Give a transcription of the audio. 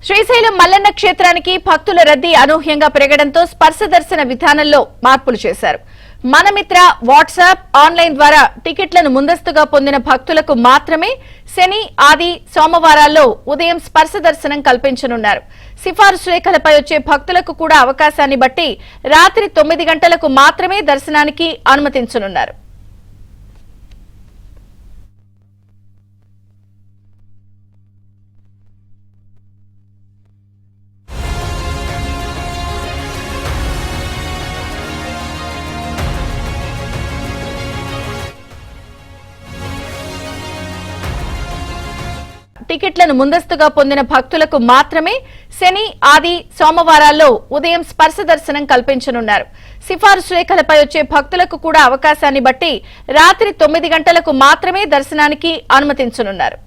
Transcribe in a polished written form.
శ్రీశైలం మల్లన్న క్షేత్రానికి భక్తుల రద్దీ అనూహ్యంగా పెరగడంతో స్పర్శ దర్శన విధానంలో మార్పులు చేశారు. మనమిత్ర వాట్సాప్ ఆన్లైన్ ద్వారా టికెట్లను ముందస్తుగా పొందిన భక్తులకు మాత్రమే శని, ఆది, సోమవారాల్లో ఉదయం స్పర్శ దర్శనం కల్పించనున్నారు. సిఫారసు రేఖలపై వచ్చే భక్తులకు కూడా అవకాశాన్ని బట్టి రాత్రి 9 గంటలకు మాత్రమే దర్శనానికి అనుమతించనున్నారు. టికెట్లను ముందస్తుగా పొందిన భక్తులకు మాత్రమే శని, ఆది, సోమవారాల్లో ఉదయం స్పర్శ దర్శనం కల్పించనున్నారు. సిఫారసు రేఖలపై వచ్చే భక్తులకు కూడా అవకాశాన్ని బట్టి రాత్రి 9 గంటలకు మాత్రమే దర్శనానికి అనుమతించనున్నారు.